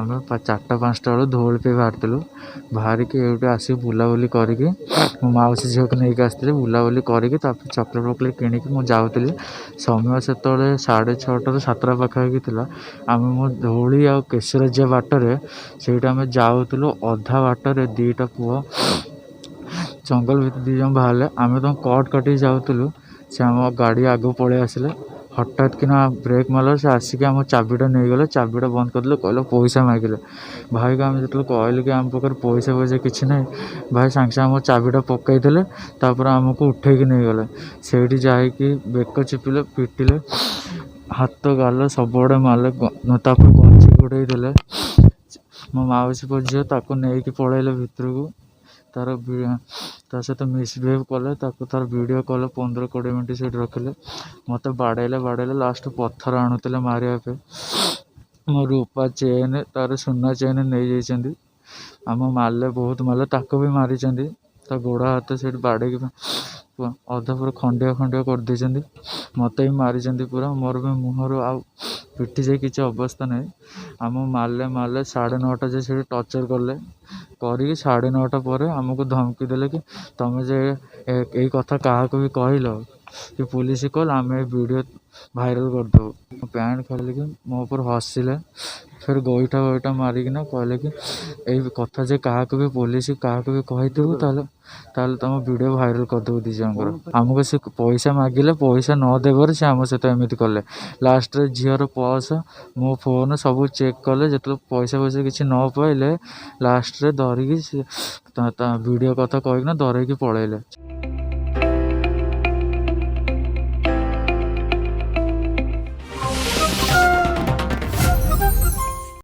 ଆମେ 4ଟା 5ଟା ବେଳୁ ଧଉଳି ପାଇଁ ବାହାରିଥିଲୁ। ବାହାରିକି ଏଇଠି ଆସିକି ବୁଲାବୁଲି କରିକି ମୋ ମାଉସୀ ଝିଅକୁ ନେଇକି ଆସିଥିଲି। ବୁଲାବୁଲି କରିକି ତାପରେ ଚକୋଲେଟ୍ ଫକଲେଟ୍ କିଣିକି ମୁଁ ଯାଉଥିଲି। ସମୟ ସେତେବେଳେ 6:30ରୁ 7ଟା ପାଖାପାଖି ଥିଲା। ଆମେ ମୋ ଧଉଳି ଆଉ କେଶର ଯିବା ବାଟରେ ସେଇଠି ଆମେ ଯାଉଥିଲୁ। ଅଧା ବାଟରେ ଦୁଇଟା ପୁଅ ଜଙ୍ଗଲ ଭିତରେ 2 ଜଣ ବାହାରିଲେ। ଆମେ ତାଙ୍କୁ କଟ୍ କାଟିକି ଯାଉଥିଲୁ। ସେ ଆମ ଗାଡ଼ି ଆଗକୁ ପଳେଇ ଆସିଲେ। ହଠାତ୍ କିନା ବ୍ରେକ୍ ମାରିଲା, ସେ ଆସିକି ଆମ ଚାବିଟା ନେଇଗଲେ। ଚାବିଟା ବନ୍ଦ କରିଦେଲେ, କହିଲେ ପଇସା ମାଗିଲେ। ଭାଇକୁ ଆମେ ଯେତେବେଳେ କହିଲୁ କି ଆମ ପାଖରେ ପଇସା କିଛି ନାହିଁ, ଭାଇ ସାଙ୍ଗେ ସାଙ୍ଗେ ଆମ ଚାବିଟା ପକାଇଦେଲେ। ତାପରେ ଆମକୁ ଉଠେଇକି ନେଇଗଲେ। ସେଇଠି ଯାଇକି ବେକ ଚିପିଲେ, ପିଟିଲେ, ହାତ ଗାଲ ସବୁଆଡ଼େ ମାରିଲେ। ତାପରେ ଗଞ୍ଜି ଘୋଡ଼େଇ ଦେଲେ। ମୋ ମାଉସୀ ପୁଅ ଝିଅ ତାକୁ ନେଇକି ପଳେଇଲେ ଭିତରକୁ। ତା ସହିତ ମିସବିହେଭ୍ କଲେ। ତାର ଭିଡ଼ିଓ କଲ୍ 15-20 ମିନିଟ୍ ସେଇଠି ରଖିଲେ। ମୋତେ ବାଡ଼େଇଲେ ଲାଷ୍ଟ ପଥର ଆଣୁଥିଲେ ମାରିବା ପାଇଁ। ମୋ ରୂପା ଚେନ୍, ତାର ସୁନା ଚେନ୍ ନେଇଯାଇଛନ୍ତି। ମାରିଲେ, ବହୁତ ମାରିଲେ। ତାକୁ ବି ମାରିଛନ୍ତି। ତା ଗୋଡ଼ ହାତ ସେଇଠି ବାଡ଼େଇକି ଅଧା ପୁରା ଖଣ୍ଡିଆ କରିଦେଇଛନ୍ତି। ମୋତେ ବି ମାରିଛନ୍ତି ପୁରା। ମୋର ବି ମୁହଁରୁ ଆଉ ପିଠି ଯାଇ କିଛି ଅବସ୍ଥା ନାହିଁ। ମାରିଲେ 9:30 ଯାଏ ସେଇଠି ଟର୍ଚର୍ କଲେ। କରିକି 9:30 ପରେ ଆମକୁ ଧମକି ଦେଲେ କି ତମେ ଯେ ଏଇ କଥା କାହାକୁ ବି କହିଲ କି ପୁଲିସ କଲ୍, ଆମେ ଏ ଭିଡ଼ିଓ ଭାଇରାଲ୍ କରିଦେବୁ। ପ୍ୟାଣ୍ଟ ଖୋଲିକି ମୋ ଉପରେ ହସିଲେ। ଫେର୍ ଗୋଇଠା ମାରିକିନା କହିଲେ କି ଏଇ କଥା ଯେ କାହାକୁ ବି ପୁଲିସ କାହାକୁ ବି କହିଥିବୁ ତାହେଲେ ତମ ଭିଡ଼ିଓ ଭାଇରାଲ୍ କରିଦେବୁ 2 ଜଣଙ୍କର। ଆମକୁ ସେ ପଇସା ମାଗିଲେ। ପଇସା ନ ଦେବାରୁ ସେ ଆମ ସହିତ ଏମିତି କଲେ। ଲାଷ୍ଟରେ ଝିଅର ପର୍ସ, ମୋ ଫୋନ୍ ସବୁ ଚେକ୍ କଲେ। ଯେତେବେଳେ ପଇସା କିଛି ନ ପାଇଲେ ଲାଷ୍ଟରେ ଧରିକି ତା ଭିଡ଼ିଓ କଥା କହିକିନା ଧରେଇକି ପଳେଇଲେ।